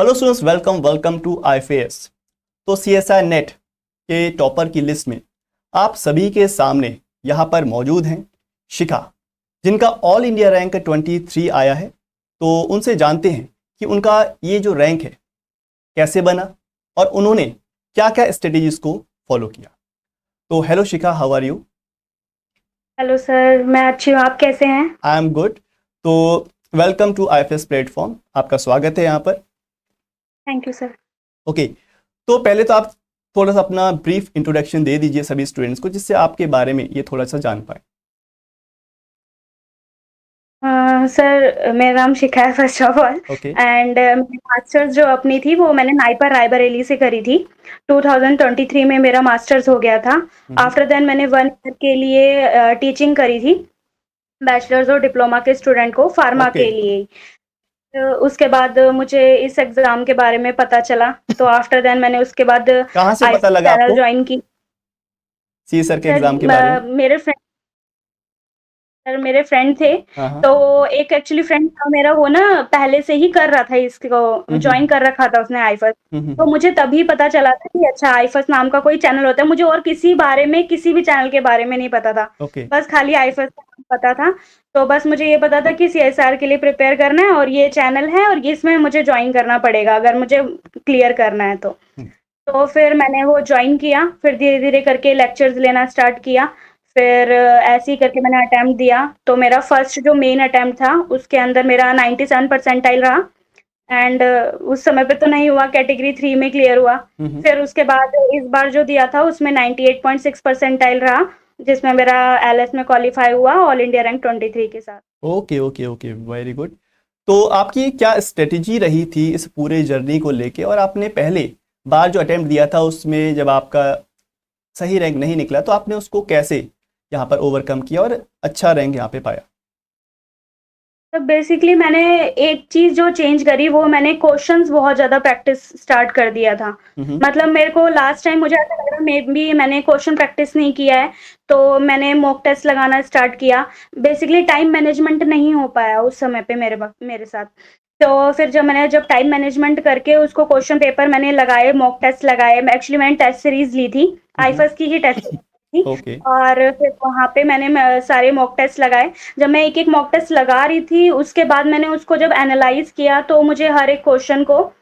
Hello students, welcome to IFAS। तो CSI net के topper की लिस्ट में आप सभी के सामने यहाँ पर मौजूद हैं शिखा, जिनका ऑल इंडिया रैंक 23 आया है। तो उनसे जानते हैं कि उनका ये जो रैंक है कैसे बना और उन्होंने क्या क्या स्ट्रेटेजीज को फॉलो किया। तो hello Shikha, how are you? Hello sir, मैं अच्छी हूँ। आप कैसे हैं? I am good. तो वेलकम टू IFAS प्लेटफॉर्म, आपका स्वागत है यहाँ पर। Thank you sir. ओके, तो पहले तो आप थोड़ा सा अपना ब्रीफ इंट्रोडक्शन दे दीजिए सभी स्टूडेंट्स को, जिससे आपके बारे में ये थोड़ा सा जान पाए। सर, मेरा नाम शिखा है first of all. Okay. And मेरी मास्टर्स जो अपनी थी वो मैंने नाइपर रायबरेली से करी थी। 2023 में मेरा मास्टर्स हो गया था। आफ्टर देन मैंने 1 ईयर के लिए टीचिंग करी थी, बैचलर्स और डिप्लोमा के स्टूडेंट को फार्मा ओके। के लिए ही। उसके बाद मुझे इस एग्ज़ाम के बारे में पता चला, तो आफ्टर देन मैंने उसके बाद कहाँ से पता आईएफएस लगा चैनल आपको ज्वाइन की। सी सर के सर, एग्जाम के बारे में? मेरे फ्रेंड थे। हाँ हाँ। तो एक एक्चुअली फ्रेंड था मेरा, वो ना पहले से ही कर रहा था, इसको हम्म। जॉइन कर रखा था उसने आईफस। तो हम्म। मुझे तभी पता चला था कि अच्छा आईफस नाम का कोई चैनल होता है। मुझे और किसी भी चैनल के बारे में नहीं पता था, ओके। बस खाली आईफस का नाम पता था। तो बस मुझे ये पता था कि सीएसआर के लिए प्रिपेयर करना है और ये चैनल है और इसमें मुझे ज्वाइन करना पड़ेगा अगर मुझे क्लियर करना है तो। तो फिर मैंने वो जॉइन किया, फिर धीरे-धीरे करके लेक्चर्स लेना स्टार्ट किया। फिर ऐसे ही करके मैंने अटेम्प्ट दिया, तो मेरा फर्स्ट जो मेन अटेम्प्ट था, उसके अंदर मेरा 97 परसेंटाइल रहा। एंड उस समय पे तो नहीं हुआ, कैटेगरी 3 में क्लियर हुआ। हम्म। फिर उसके बाद इस बार जो दिया था उसमें 98.6 परसेंटाइल रहा, जिसमें मेरा एलएस में क्वालीफाई हुआ ऑल इंडिया रैंक 23 के साथ। Okay okay okay, very good. तो आपकी क्या स्ट्रेटेजी रही थी इस पूरे जर्नी को लेके, और आपने पहले बार जो अटेम्प्ट दिया था उसमें जब आपका सही रैंक नहीं निकला तो आपने उसको कैसे यहाँ पर ओवरकम किया और अच्छा रैंक यहाँ पे पाया? तो बेसिकली मैंने एक चीज़ जो चेंज करी, वो मैंने क्वेश्चंस बहुत ज़्यादा प्रैक्टिस स्टार्ट कर दिया था। हम्म। मतलब मेरे को लास्ट टाइम मुझे ऐसा लग रहा है मे बी मैंने क्वेश्चन प्रैक्टिस नहीं किया है, तो मैंने मॉक टेस्ट लगाना स्टार्ट किया। बेसिकली टाइम मैनेजमेंट नहीं हो पाया उस समय पे मेरे साथ। तो फिर जब टाइम मैनेजमेंट करके उसको क्वेश्चन पेपर मैंने लगाए, मॉक टेस्ट लगाए। एक्चुअली मैंने टेस्ट सीरीज़ ली थी, हम्म। आईफस की ही टेस्ट सीरीज़ थी। ओके। और फिर वहाँ पे मैंने सारे मॉक टेस्ट लगाए। जब मैं एक-एक मॉक टेस्ट लगा रही थी, उसके बाद मैंने उसको जब एनालाइज़ किया, तो मुझे हर एक क्वेश्चन को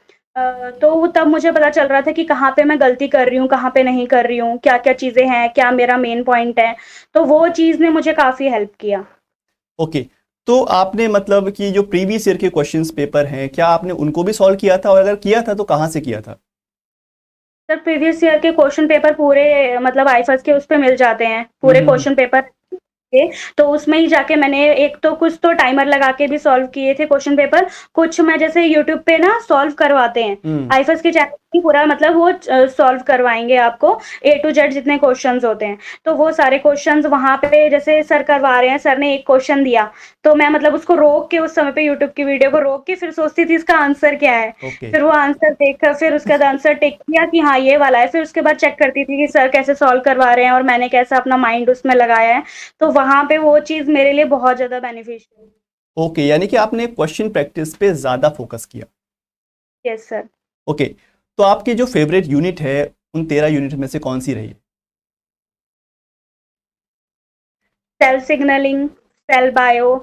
तो तब मुझे पता चल रहा था कि कहाँ पे मैं गलती कर रही हूँ, कहाँ पे नहीं कर रही हूँ, क्या-क्या चीज़ें हैं, क्या मेरा मेन पॉइंट है। तो वो चीज़ ने मुझे काफ़ी हेल्प किया। ओके, तो आपने मतलब कि जो प्रीवियस ईयर के क्वेश्चंस पेपर हैं, क्या आपने उनको भी सॉल्व किया था, और अगर किया था तो कहाँ से किया था? सर, प्रीवियस ईयर के क्वेश्चन पेपर पूरे मतलब आईफस के उस पे मिल जाते हैं, पूरे हम्म। क्वेश्चन पेपर के। तो उसमें ही जाके मैंने एक तो कुछ तो टाइमर लगा के भी सॉल्व किए थे क्वेश्चन पेपर। कुछ मैं जैसे यूट्यूब पे ना सॉल्व करवाते हैं, हम्म। आईफस के चैनल ही पूरा मतलब वो सॉल्व करवाएँगे आपको, ए टू जेड जितने क्वेश्चंस होते हैं। तो वो सारे क्वेश्चंस वहाँ पे जैसे सर करवा रहे हैं, सर ने एक क्वेश्चन दिया, तो मैं मतलब उसको रोक के उस समय पे यूट्यूब की वीडियो को रोक के फिर सोचती थी इसका आंसर क्या है। ओके। फिर वो आंसर देखकर फिर उसके बाद आंसर टिक किया कि हाँ, ये वाला है। फिर उसके बाद चेक करती थी कि सर कैसे सॉल्व करवा रहे हैं और मैंने कैसा अपना माइंड उसमें लगाया है। तो वहाँ पे वो चीज़ मेरे लिए बहुत ज़्यादा बेनिफिशियल। ओके, यानी कि आपने क्वेश्चन प्रैक्टिस पे ज़्यादा फोकस किया। Yes sir. ओके, तो आपकी जो फेवरेट यूनिट है उन 13 यूनिट में से कौन सी रही है? सेल सिग्नलिंग, सेल बायो,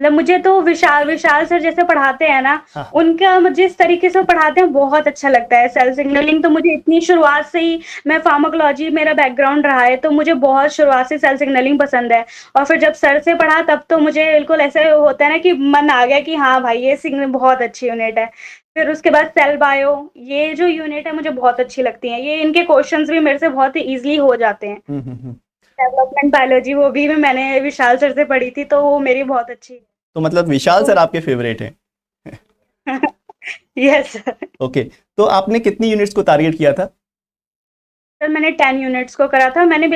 मतलब मुझे तो विशाल विशाल सर जैसे पढ़ाते हैं ना, हाँ हाँ। उनका मुझे जिस तरीके से पढ़ाते हैं बहुत अच्छा लगता है। सेल सिग्नलिंग तो मुझे इतनी शुरुआत से ही, मैं फार्माकोलॉजी मेरा बैकग्राउंड रहा है, तो मुझे बहुत शुरुआत से सेल सिग्नलिंग पसंद है। और फिर जब सर से पढ़ा तब तो मुझे बिल्कुल ऐसे होता है ना कि मन आ गया कि हाँ भाई, ये सिग्नल बहुत अच्छी यूनिट है। फिर उसके बाद सेल बायो, ये जो यूनिट है मुझे बहुत अच्छी लगती है। ये इनके क्वेश्चंस भी मेरे से बहुत ईजिली हो जाते हैं। हम्म। डेवलपमेंट बायोलॉजी वो भी मैंने विशाल सर से पढ़ी थी, तो वो मेरी बहुत अच्छी। तो मतलब विशाल तो सर आपके फेवरेट हैं? Yes sir. ओके, तो आपने कितनी यूनिट्स को टारगेट किया था? सर, मैंने 10 यूनिट्स को करा था। मैंने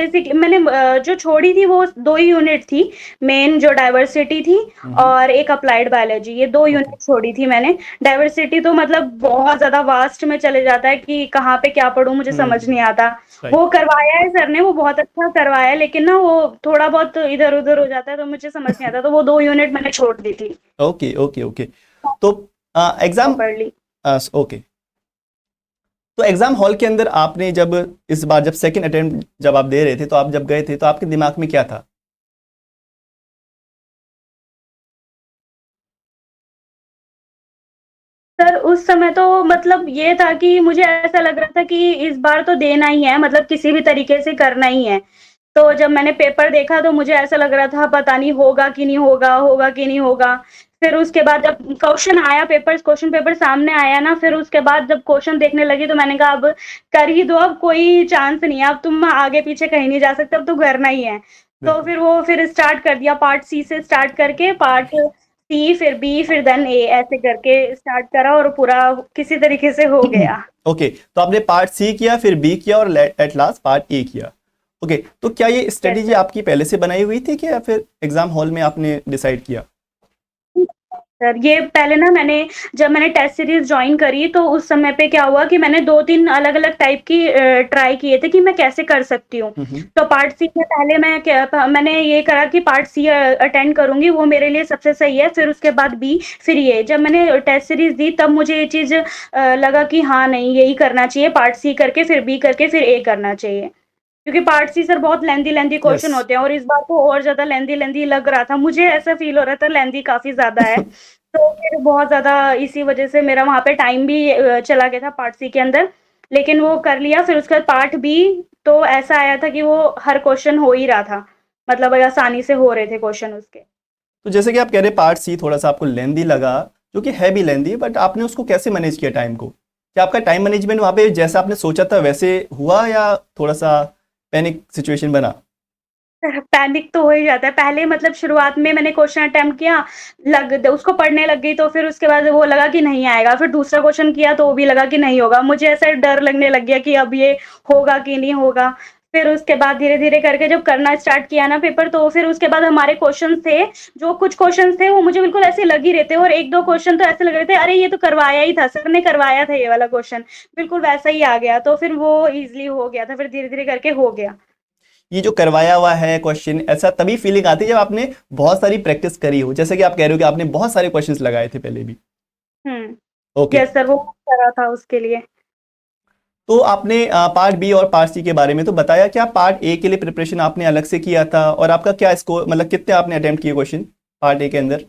जो छोड़ी थी वो 2 ही यूनिट थी। मेन जो डाइवर्सिटी थी और एक अप्लाइड बायोलॉजी, ये 2 ओके। यूनिट छोड़ी थी मैंने। डाइवर्सिटी तो मतलब बहुत ज़्यादा वास्ट में चले जाता है कि कहाँ पे क्या पढ़ूँ, मुझे समझ नहीं आता। राइट। वो करवाया है सर ने, वो बहुत अच्छा करवाया है, लेकिन ना वो थोड़ा बहुत इधर-उधर हो जाता है, तो मुझे समझ नहीं आता। तो वो 2 यूनिट मैंने छोड़ दी थी ओके ओके ओके। तो एग्जाम प्रॉपर्ली। ओके। तो एग्जाम हॉल के अंदर आपने जब इस बार जब सेकंड अटेम्प्ट जब आप दे रहे थे, तो आप जब गए थे तो आपके दिमाग में क्या था? सर उस समय तो मतलब ये था कि मुझे ऐसा लग रहा था कि इस बार तो देना ही है, मतलब किसी भी तरीके से करना ही है। तो जब मैंने पेपर देखा तो मुझे ऐसा लग रहा था पता नहीं होगा कि नहीं होगा, होगा कि नहीं होगा। फिर उसके बाद जब क्वेश्चन आया, क्वेश्चन पेपर सामने आया ना, फिर उसके बाद जब क्वेश्चन देखने लगी तो मैंने कहा अब कर ही दो, अब कोई चांस नहीं है, अब तुम आगे पीछे कहीं नहीं जा सकते, अब तो करना ही है। तो बिल्कुल। फिर स्टार्ट कर दिया, पार्ट सी से स्टार्ट करके पार्ट सी, फिर बी, फिर देन ए, ऐसे करके स्टार्ट करा और पूरा किसी तरीके से हो गया। ओके, तो आपने पार्ट सी किया, फिर बी किया और एट लास्ट पार्ट ए किया। ओके, तो क्या ये यस स्ट्रेटेजी सर। आपकी पहले से बनाई हुई थी कि या फिर एग्जाम हॉल में आपने डिसाइड किया? सर ये पहले ना मैंने जब मैंने टेस्ट सीरीज ज्वाइन करी तो उस समय पे क्या हुआ कि मैंने 2-3 अलग-अलग टाइप की ट्राई किए थे कि मैं कैसे कर सकती हूँ। हम्म। तो पार्ट सी में पहले मैंने ये करा कि पार्ट सी अटेंड करूँगी, वो मेरे लिए सबसे सही है, फिर उसके बाद बी, फिर ये। जब मैंने टेस्ट सीरीज दी तब मुझे ये चीज़ लगा कि हाँ, नहीं यही करना चाहिए, पार्ट सी करके फिर बी करके फिर ए करना चाहिए। क्योंकि पार्ट सी सर बहुत लेंथी यस। क्वेश्चन होते हैं और इस बार तो और ज़्यादा लेंथी लग रहा था। मुझे ऐसा फ़ील हो रहा था लेंथी काफ़ी ज़्यादा है। तो फिर बहुत ज़्यादा इसी वज़ह से मेरा वहाँ पे टाइम भी चला गया था पार्ट सी के अंदर। लेकिन वो कर लिया, फिर उसके बाद पार्ट बी तो ऐसा आया था कि वो हर क्वेश्चन हो ही रहा था। मतलब आसानी से हो रहे थे क्वेश्चन उसके। तो जैसे कि आप कह रहे पार्ट सी थोड़ा सा आपको लेंदी लगा, जो कि है भी लेंदी, बट आपने उसको कैसे मैनेज किया टाइम को? क्या आपका टाइम मैनेजमेंट वहाँ पे जैसा आपने सोचा था वैसे हुआ, या थोड़ा सा पैनिक सिचुएशन बना? पैनिक तो हो ही जाता है। पहले मतलब शुरुआत में मैंने क्वेश्चन अटेम्प्ट किया, लग द उसको पढ़ने लग गई तो फिर उसके बाद वो लगा कि नहीं आएगा। फिर दूसरा क्वेश्चन किया तो वो भी लगा कि नहीं होगा। मुझे ऐसा डर लगने लग गया कि अब ये होगा कि नहीं होगा। फिर उसके बाद धीरे-धीरे करके जब करना स्टार्ट किया ना पेपर तो फिर उसके बाद हमारे क्वेश्चन्स थे, जो कुछ क्वेश्चन्स थे वो मुझे बिल्कुल ऐसे लग ही रहे थे और 1-2 क्वेश्चन तो ऐसे लग रहे थे, अरे ये तो करवाया ही था, सर ने करवाया था ये वाला क्वेश्चन। बिल्कुल वैसा ही आ गया, तो फिर वो ईज़िली हो गया था, फिर धीरे-धीरे करके हो गया। ये जो करवाया हुआ है क्वेश्चन, ऐसा तभी फीलिंग आती है जब आपने बहुत सारी प्रैक्टिस करी हो, जैसे कि आप कह रहे हो कि आपने बहुत सारे क्वेश्चंस लगाए थे पहले भी। हुँ। ओके। यस सर, वो करा था उसके लिए। तो आपने पार्ट बी और पार्ट सी के बारे में तो बताया, क्या पार्ट ए के लिए प्रिपरेशन आपने अलग से किया था, और आपका क्या स्कोर, मतलब कितने आपने अटेम्प्ट किए क्वेश्चन पार्ट ए के अंदर?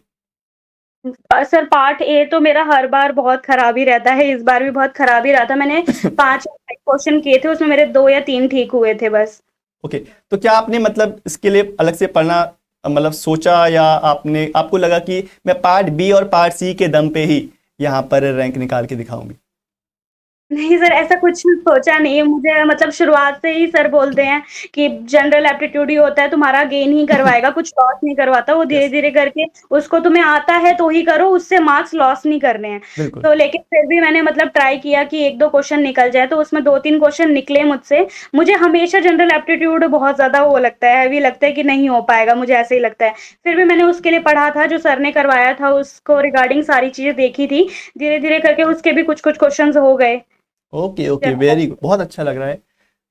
सर पार्ट ए तो मेरा हर बार बहुत खराब ही रहता है, इस बार भी बहुत खराब ही रहा था। मैंने 5 क्वेश्चन किए थे, उसमें मेरे 2 या 3 ठीक हुए थे बस। ओके, तो क्या आपने मतलब इसके लिए अलग से पढ़ना मतलब सोचा, या आपने आपको लगा कि मैं पार्ट बी और पार्ट सी के दम पे ही यहाँ पर रैंक निकाल के दिखाऊंगी? नहीं सर, ऐसा कुछ सोचा नहीं है। मुझे मतलब शुरुआत से ही सर बोलते हैं कि जनरल एप्टीट्यूड ही होता है, तुम्हारा गेन ही करवाएगा, कुछ लॉस नहीं करवाता। वो यस। धीरे-धीरे करके उसको तुम्हें आता है तो ही करो, उससे मार्क्स लॉस नहीं करने हैं। बिल्कुल। तो लेकिन फिर भी मैंने मतलब ट्राई किया कि 1-2 क्वेश्चन निकल जाए, तो उसमें 2-3 क्वेश्चन निकले मुझसे। मुझे हमेशा जनरल एप्टीट्यूड बहुत ज़्यादा वो लगता है, हेवी लगता है कि नहीं हो पाएगा, मुझे ऐसे ही लगता है। फिर भी मैंने उसके लिए पढ़ा था, जो सर ने करवाया था उसको रिगार्डिंग सारी चीज़ें देखी थी। धीरे-धीरे करके उसके भी कुछ-कुछ क्वेश्चंस हो गए। ओके ओके, वेरी गुड, बहुत अच्छा लग रहा है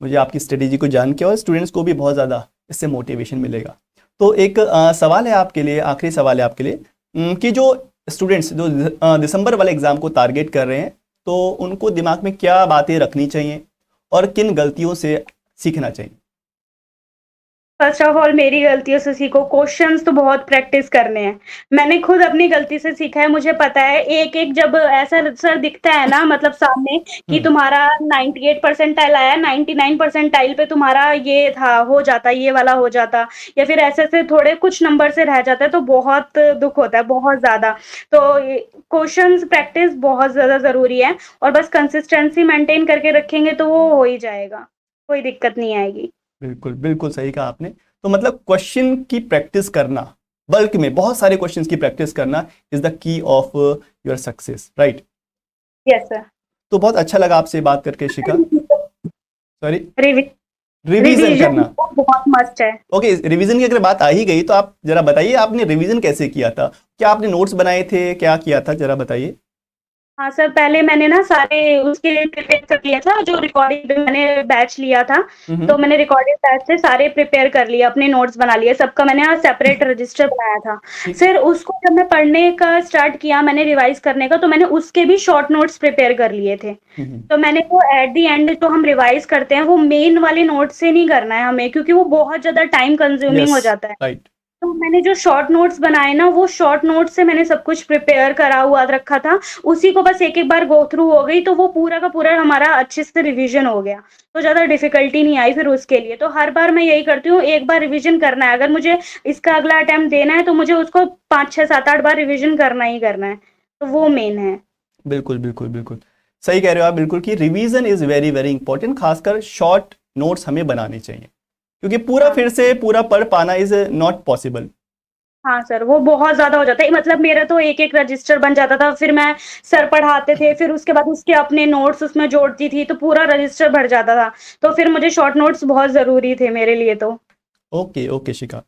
मुझे आपकी स्ट्रेटेजी को जान के, और स्टूडेंट्स को भी बहुत ज़्यादा इससे मोटिवेशन मिलेगा। तो एक सवाल है आपके लिए, आखिरी सवाल है आपके लिए, कि जो स्टूडेंट्स जो दिसंबर वाले एग्ज़ाम को टारगेट कर रहे हैं, तो उनको दिमाग में क्या बातें रखनी चाहिए और किन गलतियों से सीखना चाहिए? फर्स्ट ऑफ ऑल मेरी गलतियों से सीखो, क्वेश्चंस तो बहुत प्रैक्टिस करने हैं। मैंने खुद अपनी गलती से सीखा है, मुझे पता है एक-एक जब ऐसा सर दिखता है ना मतलब सामने कि हम्म। तुम्हारा 98 परसेंटाइल आया, 99 परसेंटाइल पे तुम्हारा ये था, हो जाता, ये वाला हो जाता या फिर ऐसे-ऐसे थोड़े कुछ नंबर से रह जाता है तो बहुत दुःख होता है, बहुत ज़्यादा। तो ये क्वेश्चंस प्रैक्टिस बहुत ज़्यादा ज़रूरी है और बस कंसिस्टेंसी मेंटेन करके रखेंगे तो वो हो ही जाएगा, कोई दिक्कत नहीं आएगी। बिल्कुल बिल्कुल सही कहा आपने। तो मतलब क्वेश्चन की प्रैक्टिस करना, बल्क में बहुत सारे क्वेश्चंस की प्रैक्टिस करना is the key of your success, right? Yes sir. तो बहुत अच्छा लगा आपसे बात करके शिखा। सॉरी, रिवी रिवीजन रिवीजन करना। बहुत मस्ट है। ओके, रिवीजन की अगर बात आ ही गई तो आप जरा बताइए आपने रिवीजन कैसे किया था? क्या आपने नोट्स बनाए थे, क्या किया था, जरा बताइए। हाँ सर, पहले मैंने ना सारे उसके लिए प्रिपेयर कर लिया था, जो रिकॉर्डिंग मैंने बैच लिया था, तो मैंने रिकॉर्डिंग बैच से सारे प्रिपेयर कर लिए, अपने नोट्स बना लिए, सबका मैंने सेपरेट रजिस्टर बनाया था। ठीक। फिर उसको जब मैं पढ़ने का स्टार्ट किया, मैंने रिवाइज करने का, तो मैंने उसके भी शॉर्ट नोट्स प्रिपेयर कर लिए थे। तो मैंने वो एट द एंड जो हम रिवाइज करते हैं, वो मेन वाले नोट से नहीं करना है हमें, क्योंकि वो बहुत ज़्यादा टाइम कंज्यूमिंग यस, हो जाता है। राइट। तो मैंने जो शॉर्ट नोट्स बनाए ना, वो शॉर्ट नोट से मैंने सब कुछ प्रिपेयर करा हुआ रखा था। उसी को बस एक-एक बार गो थ्रू हो गई, तो वो पूरा का पूरा हमारा अच्छे से रिवीजन हो गया। तो ज़्यादा डिफ़िकल्टी नहीं आई फिर उसके लिए। तो हर बार मैं यही करती हूँ, एक बार रिवीजन करना है। अगर मुझे इसका अगला अटेम्प्ट देना है, तो मुझे उसको 5, 6, 7, 8 बार रिवीजन करना ही करना है। तो वो मेन है। बिल्कुल, बिल्कुल, बिल्कुल। सही कह रहे हो आप बिल्कुल कि revision is very, very important, खासकर शॉर्ट नोट्स हमें बनाने चाहिए। क्योंकि पूरा हाँ। फिर से पूरा पढ़ पाना इज़ नॉट पॉसिबल। हाँ सर, वो बहुत ज़्यादा हो जाता है। मतलब मेरा तो एक-एक रजिस्टर बन जाता था, फिर मैं सर पढ़ाते थे, फिर उसके बाद उसके अपने नोट्स उसमें जोड़ती थी, तो पूरा रजिस्टर भर जाता था। तो फिर मुझे शॉर्ट नोट्स बहुत ज़रूरी थे मेरे लिए तो। ओके, ओके शिखा।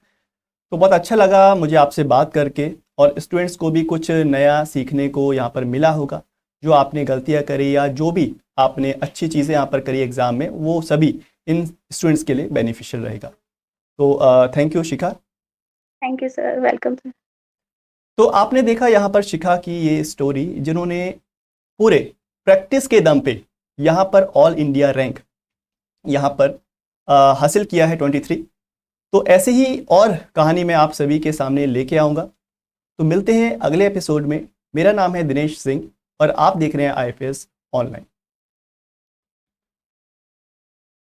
तो बहुत अच्छा लगा मुझे आपसे बात करके, और स्टूडेंट्स को भी कुछ नया सीखने को यहाँ पर मिला होगा। जो आपने गलतियाँ करी या जो भी आपने अच्छी चीज़ें यहाँ पर करी एग्ज़ाम में, वो सभी इन स्टूडेंट्स के लिए बेनिफिशियल रहेगा। तो thank you Shikha. Thank you sir, welcome sir. तो आपने देखा यहाँ पर शिखा की ये स्टोरी, जिन्होंने पूरे प्रैक्टिस के दम पे यहाँ पर ऑल इंडिया रैंक यहाँ पर हासिल किया है 23। तो ऐसे ही और कहानी मैं आप सभी के सामने लेके आऊँगा। तो मिलते हैं अगले एपिसोड में। मेरा नाम है दिनेश सिंह और आप देख रहे हैं IFS ऑनलाइन।